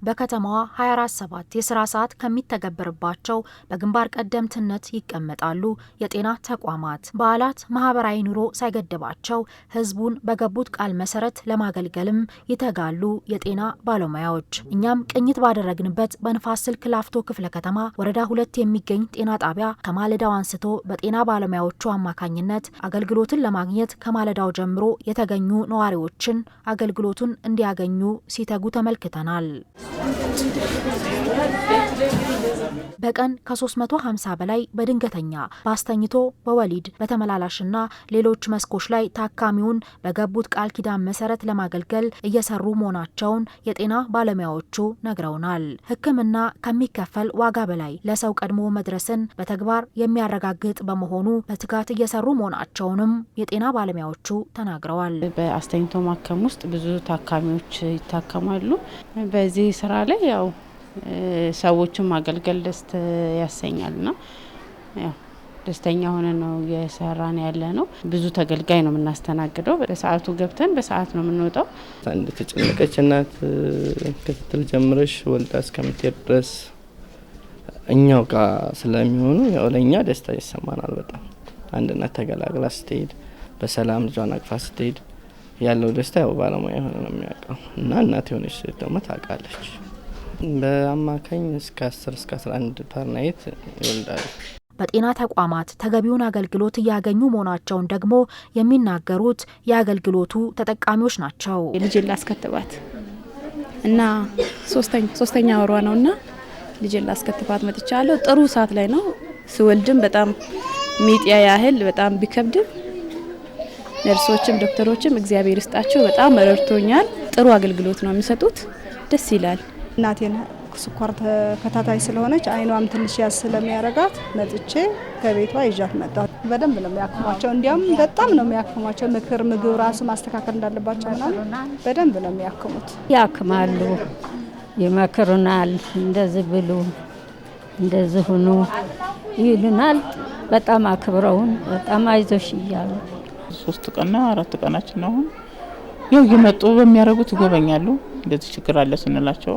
በከተማዋ 24/7 የስራ ሰዓት ከሚተገበርባቸው በግንባር ቀደምትነት ይቀመጣሉ የጤና ተቋማት። በዓላት ማህበራዊ ኑሮ ሳይገድባቸው ህዝቡን በገቡት ቃል መሰረት ለማገልገልም ይተጋሉ የጤና ባለሙያዎች። እኛም ቅኝት ባደረግንበት በንፋስ ስልክ ላፍቶ ክፍለ ከተማ ወረዳ 2 የሚገኝ ጤና ጣቢያ ከማለዳው አንስቶ በጤና ባለሙያዎቹ አማካኝነት አገልግሎትን ለማግኘት ከማለዳው ጀምሮ የተገኙ ነዋሪዎችን አገልግሎቱን እንዲያገኙ ሲተጉ ተመልክተናል። በቀን ከ350 በላይ በድንገተኛ በአስተኝቶ በወሊድ በተመላላሽና ሌሎች መስኮች ላይ ታካሚውን በገቡት ቃል ኪዳን መሰረት ለማገልገል እየሰሩ መሆናቸውን የጤና ባለሙያዎቹ ነግረውናል። ሕክምና ከሚከፈል ዋጋ በላይ ለሰው ቀድሞ መድረስን በተግባር የሚያረጋግጥ በመሆኑ በትጋት እየሰሩ መሆናቸውንም የጤና ባለሙያዎቹ ተናግረዋል። በአስተኝቶ ማከም ውስጥ ብዙ ታካሚዎች ይታከማሉ። በዚህ ስራ ላይ ያው ሰዎችን ማገልገል ደስ ያሰኛልና ያው ደስተኛ ሆነን ነው እየሰራን ያለ ነው። ብዙ ተገልጋይ ነው የምናስተናግደው። በሰዓቱ ገብተን በሰዓት ነው የምንወጣው። አንድ ተጨነቀች እናት ክትትል ጀምረሽ ወልዳ እስከምትሄድ ድረስ እኛው ጋር ስለሚሆኑ ያው ለኛ ደስታ ይሰማናል በጣም። አንድ እናት ተገላግላ ስትሄድ በሰላም ልጇን አቅፋ ስትሄድ ያለው ደስታ ያው ባለሙያ ሆነ ነው የሚያውቀው እና እናት የሆነች ደግሞ ታውቃለች። በአማካኝ እስከ 10 እስከ 11 ፐር ናይት ይወልዳል። በጤና ተቋማት ተገቢውን አገልግሎት እያገኙ መሆናቸውን ደግሞ የሚናገሩት የአገልግሎቱ ተጠቃሚዎች ናቸው። ልጅን ላስከትባት እና ሶስተኛ ወሯ ነውና ልጅን ላስከትባት መጥቻለሁ። ጥሩ ሰዓት ላይ ነው። ስወልድም በጣም ሚጥያ ያህል በጣም ቢከብድም ነርሶችም ዶክተሮችም እግዚአብሔር ይስጣቸው በጣም ረድቶኛል። ጥሩ አገልግሎት ነው የሚሰጡት። ደስ ይላል። እናቴን ስኳር ተከታታይ ስለሆነች አይኗም ትንሽ ያስ ስለሚያረጋት መጥቼ ከቤቷ ይዣት መጣሁ። በደንብ ነው የሚያክሟቸው። እንዲያውም በጣም ነው የሚያክሟቸው። ምክር ምግብ ራሱ ማስተካከል እንዳለባቸው ምናምን በደንብ ነው የሚያክሙት። ያክማሉ፣ ይመክሩናል። እንደዚህ ብሉ፣ እንደዚህ ሁኑ ይሉናል። በጣም አክብረውን በጣም አይዞሽ እያሉ 3 ቀንና 4 ቀናችን ነው። ያው እየመጡ በሚያረጉት ይጎበኛሉ። እንደዚህ ችግር አለ ስንላቸው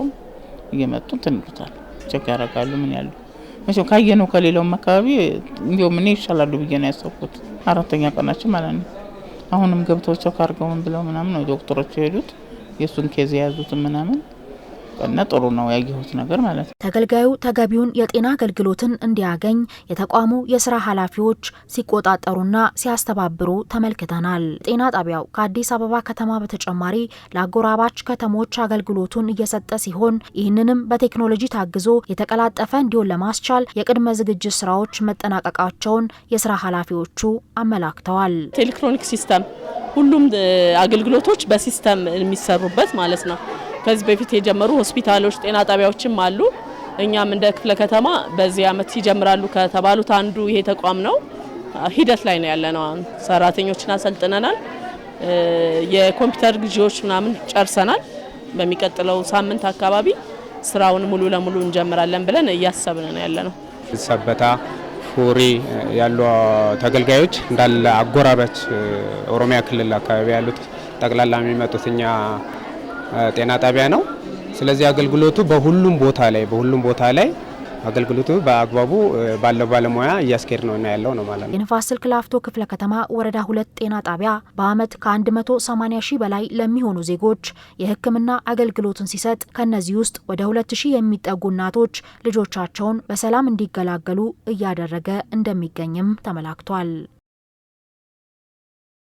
እየመጡ ትንሉታል ቸክ ያረጋሉ። ምን ያሉ መቼም ካየነው ከሌላው አካባቢ እንዲያው ምን ይሻላሉ ብዬ ነው ያሰብኩት። 4ኛ ቀናችን ማለት ነው። አሁንም ገብተው ቸክ አርገው ምን ብለው ምናምን ነው ዶክተሮች የሄዱት የሱን ኬዝ ያዙት ምናምን እና ጥሩ ነው ያየሁት ነገር ማለት ነው። ተገልጋዩ ተገቢውን የጤና አገልግሎትን እንዲያገኝ የተቋሙ የስራ ኃላፊዎች ሲቆጣጠሩና ሲያስተባብሩ ተመልክተናል። ጤና ጣቢያው ከአዲስ አበባ ከተማ በተጨማሪ ለአጎራባች ከተሞች አገልግሎቱን እየሰጠ ሲሆን ይህንንም በቴክኖሎጂ ታግዞ የተቀላጠፈ እንዲሆን ለማስቻል የቅድመ ዝግጅት ስራዎች መጠናቀቃቸውን የስራ ኃላፊዎቹ አመላክተዋል። ኤሌክትሮኒክ ሲስተም ሁሉም አገልግሎቶች በሲስተም የሚሰሩበት ማለት ነው። ከዚህ በፊት የጀመሩ ሆስፒታሎች ጤና ጣቢያዎችም አሉ። እኛም እንደ ክፍለ ከተማ በዚህ አመት ይጀምራሉ ከተባሉት አንዱ ይሄ ተቋም ነው። ሂደት ላይ ነው ያለነው። ሰራተኞችን አሰልጥነናል። የኮምፒውተር ግዢዎች ምናምን ጨርሰናል። በሚቀጥለው ሳምንት አካባቢ ስራውን ሙሉ ለሙሉ እንጀምራለን ብለን እያሰብን ነው ያለነው። ሰበታ ፉሪ ያሉ ተገልጋዮች እንዳለ አጎራባች ኦሮሚያ ክልል አካባቢ ያሉት ጠቅላላ የሚመጡት እኛ ጤና ጣቢያ ነው። ስለዚህ አገልግሎቱ በሁሉም ቦታ ላይ አገልግሎቱ በአግባቡ ባለው ባለሙያ እያስኬድ ነው እና ያለው ነው ማለት ነው። የንፋስ ስልክ ላፍቶ ክፍለ ከተማ ወረዳ 2 ጤና ጣቢያ በአመት ከ180 ሺህ በላይ ለሚሆኑ ዜጎች የሕክምና አገልግሎትን ሲሰጥ ከነዚህ ውስጥ ወደ 2000 የሚጠጉ እናቶች ልጆቻቸውን በሰላም እንዲገላገሉ እያደረገ እንደሚገኝም ተመላክቷል።